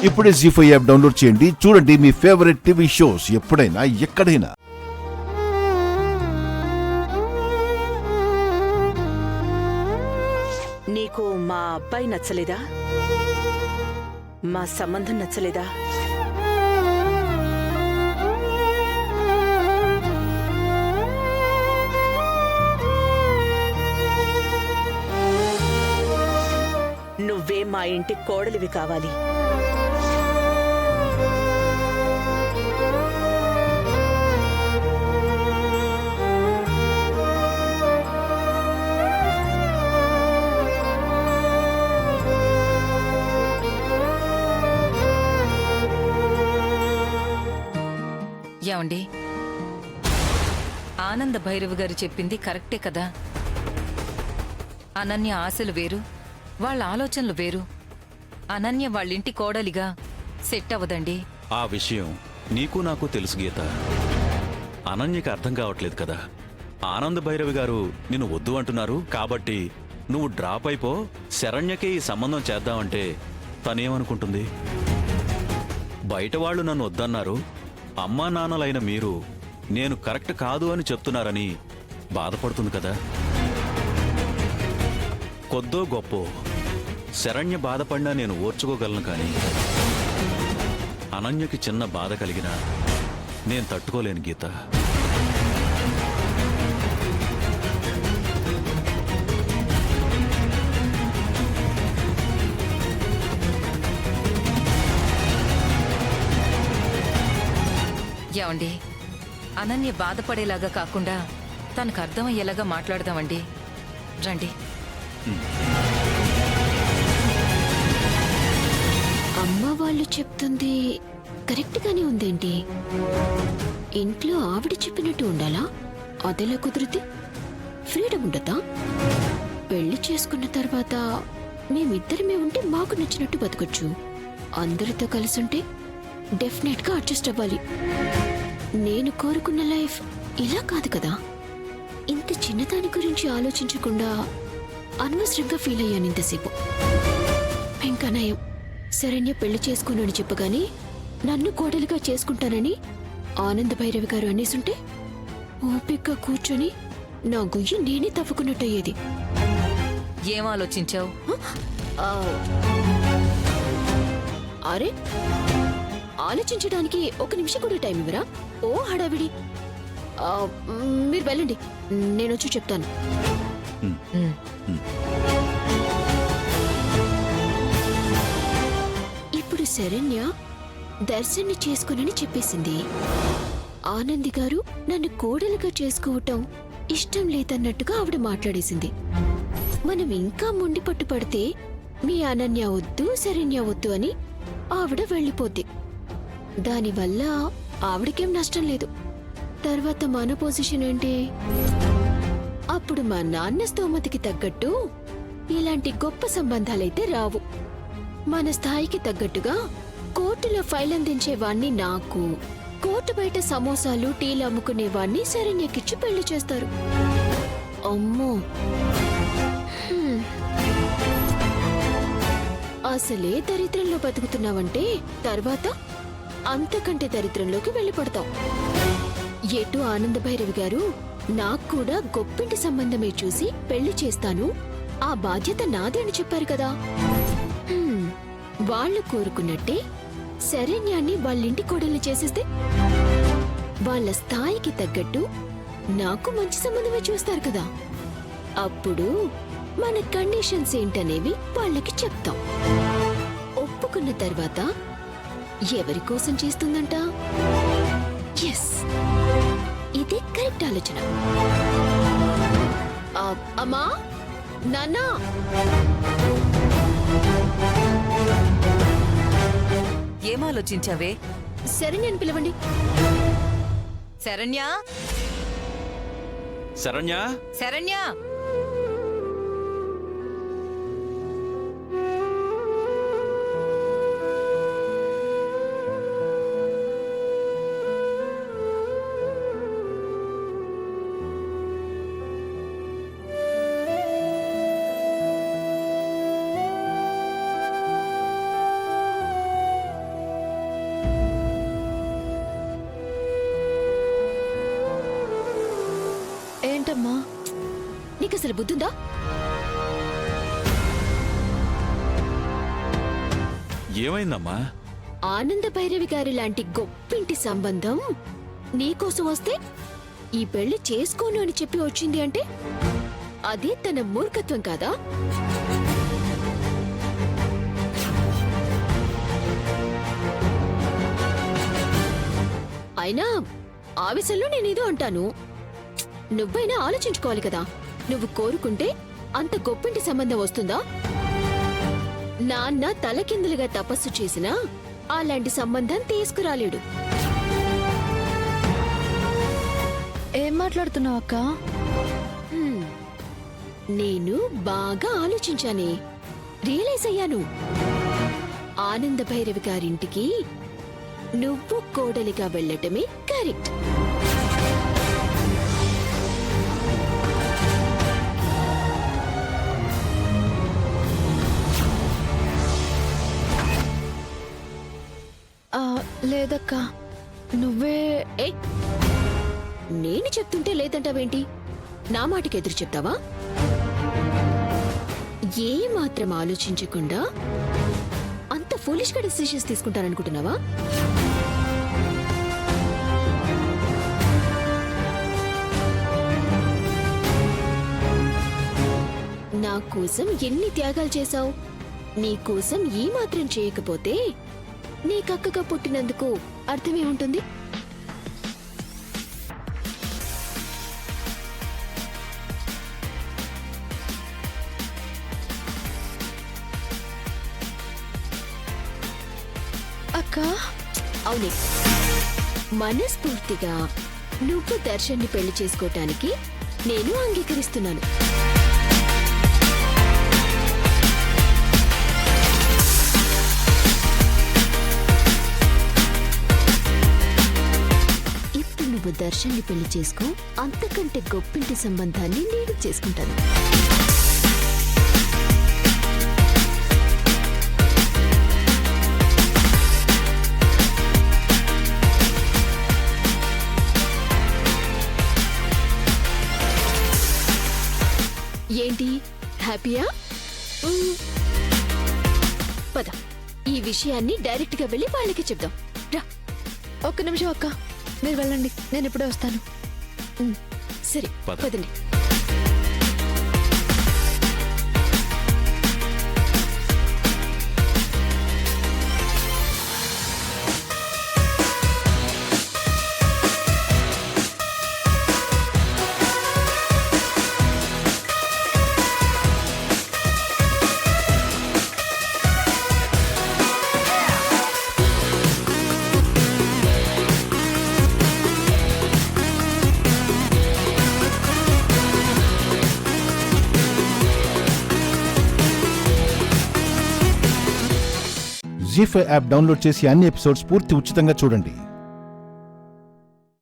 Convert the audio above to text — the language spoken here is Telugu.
ఇప్పుడే జీ5 యాప్ డౌన్లోడ్ చేయండి. చూడండి మీ ఫేవరెట్ టీవీ షోస్ ఎప్పుడైనా ఎక్కడైనా. నీకు మా అబ్బాయి నచ్చలేదా? మా సంబంధం నచ్చలేదా? నువ్వే మా ఇంటి కోడలివి కావాలి. ఏమండి, ఆనంద భైరవ్ గారు చెప్పింది కరెక్టే కదా. అనన్య ఆశలు వేరు, వాళ్ళ ఆలోచనలు వేరు. అనన్య వాళ్ళింటి కోడలిగా సెట్ అవ్వదండి. ఆ విషయం నీకు నాకు తెలుసు గీత. అనన్యకి అర్థం కావట్లేదు కదా. ఆనంద భైరవి గారు నిన్ను వద్దు అంటున్నారు కాబట్టి నువ్వు డ్రాప్ అయిపో, శరణ్యకే ఈ సంబంధం చేద్దామంటే తనేమనుకుంటుంది? బయట వాళ్ళు నన్ను వద్దన్నారు, అమ్మా నాన్నలైన మీరు నేను కరెక్ట్ కాదు అని చెప్తున్నారని బాధపడుతుంది కదా. కొద్దో గొప్పో శరణ్య బాధపడినా నేను ఓర్చుకోగలను, కానీ అనన్యకి చిన్న బాధ కలిగినా నేను తట్టుకోలేను గీత. ఏమండి, అనన్య బాధపడేలాగా కాకుండా తనకు అర్థమయ్యేలాగా మాట్లాడదామండి. రండి. అమ్మ వాళ్ళు చెప్తుంది కరెక్ట్ గానే ఉందేంటి? ఇంట్లో ఆవిడ చెప్పినట్టు ఉండాలా? అదెలా కుదిరితే? ఫ్రీడమ్ ఉండదా? పెళ్లి చేసుకున్న తర్వాత మేమిద్దరమే ఉంటే మాకు నచ్చినట్టు బతకొచ్చు. అందరితో కలిసుంటే డెఫినెట్ గా అడ్జస్ట్ అవ్వాలి. నేను కోరుకున్న లైఫ్ ఇలా కాదు కదా. ఇంత చిన్నదాని గురించి ఆలోచించకుండా అనవసరంగా ఫీల్ అయ్యాను ఇంతసేపు. ఇంకా నయం, శరణ్య పెళ్లి చేసుకోనని చెప్పగానే నన్ను కోడలిగా చేసుకుంటానని ఆనంద భైరవి గారు అనేసుంటే ఓపిగ్గా కూర్చొని నా గుయ్యి నేనే తవ్వుకున్నట్టయ్యేది. ఏం ఆలోచించావు? అరే, ఆలోచించడానికి ఒక నిమిషం కూడా టైం ఇవ్వరా? ఓ హడావిడి. మీరు వెళ్ళండి, నేను వచ్చి చెప్తాను. ఇప్పుడు శరణ్య దర్శన్ని చేసుకోనని చెప్పేసింది. ఆనంది గారు నన్ను కోడలుగా చేసుకోవటం ఇష్టం లేదన్నట్టుగా ఆవిడ మాట్లాడేసింది. మనం ఇంకా మొండి పట్టు పడితే మీ అనన్య వద్దు, శరణ్య వద్దు అని ఆవిడ వెళ్ళిపోద్ది. దానివల్ల ఆవిడకేం నష్టం లేదు. తర్వాత మన పొజిషన్ ఏంటి? అప్పుడు మా నాన్న స్తోమతికి తగ్గట్టు ఇలాంటి గొప్ప సంబంధాలైతే రావు. మన స్థాయికి తగ్గట్టుగా కోర్టులో ఫైల్ అందించేవాణ్ణి నాకు, కోర్టు బయట సమోసాలు టీలు అమ్ముకునేవాణ్ణి శరణ్యకిచ్చి పెళ్లి చేస్తారు. అమ్మో, అసలే దరిద్రంలో బతుకుతున్నావంటే తర్వాత అంతకంటే దరిద్రంలోకి వెళ్ళిపడతాం. ఎటు ఆనంద భైరవి గారు నాకు కూడా గొప్పింటి సంబంధమే చూసి పెళ్లి చేస్తాను, ఆ బాధ్యత నాదే అని చెప్పారు కదా. వాళ్ళు కోరుకున్నట్టే శరణ్యాన్ని వాళ్ళింటి కోడల్ని చేసేస్తే వాళ్ళ స్థాయికి తగ్గట్టు నాకు మంచి సంబంధమే చూస్తారు కదా. అప్పుడు మన కండిషన్స్ ఏంటనేవి వాళ్ళకి చెప్తాం. ఒప్పుకున్న తర్వాత ఎవరి కోసం చేస్తుందంట? ఎస్, ఇదే కరెక్ట్ ఆలోచన. అమ్మా, నాన్నా, ఏం ఆలోచించావే? శరణ్యని పిలవండి. శరణ్య, శరణ్య, శరణ్య. ఏంటమ్మా? నీకు అసలు బుద్ధుందా? ఏమైందమ్మా? ఆనంద భైరవి గారి లాంటి గొప్పింటి సంబంధం నీకోసం వస్తే ఈ పెళ్లి చేసుకోను అని చెప్పి వచ్చింది అంటే అదే తన మూర్ఖత్వం కాదా? అయినా ఆవేశంలో నేనేదో అంటాను. నువ్వైనా ఆలోచించుకోవాలి కదా. నువ్వు కోరుకుంటే అంత గొప్పింటి సంబంధం వస్తుందా? నాన్న తలకిందులుగా తపస్సు చేసినా అలాంటి సంబంధం తీసుకురాలేడు. ఏం మాట్లాడుతున్నావు అక్క? హ్మ్. నేను బాగా ఆలోచించానే, రియలైజ్ అయ్యాను. ఆనంద భైరవి గారింటికి నువ్వు కోడలిగా వెళ్ళటమే కరెక్ట్. లేదక్క, నువ్వే. ఏ, నేను చెప్తుంటే లేదంటావేంటి? నా మాటకి ఎదురు చెప్తావా? ఏ మాత్రం ఆలోచించకుండా అంత ఫూలిష్ గా డిసిషన్స్ తీసుకుంటాననుకుంటున్నావా? నా కోసం ఎన్ని త్యాగాలు చేశావు? నీ కోసం ఈ మాత్రం చేయకపోతే నీకక్కగా పుట్టినందుకు అర్థమే ఉంటుంది. అక్క, అవునే, మనస్ఫూర్తిగా నువ్వు దర్శన్ని పెళ్లి చేసుకోవటానికి నేను అంగీకరిస్తున్నాను. ఇప్పుడు నువ్వు దర్శన్ని పెళ్లి చేసుకో, అంతకంటే గొప్పింటి సంబంధాన్ని నేను చేసుకుంటాను. ఏంటి, హ్యాపీయా? పద, ఈ విషయాన్ని డైరెక్ట్ గా వెళ్ళి వాళ్ళకి చెప్దాం. రా. ఒక్క నిమిషం అక్క, మీరు వెళ్ళండి, నేను ఇప్పుడే వస్తాను. సరే, పద. పదండి. జీ5 యాప్ డౌన్లోడ్ చేసి అన్ని ఎపిసోడ్స్ పూర్తి ఉచితంగా చూడండి.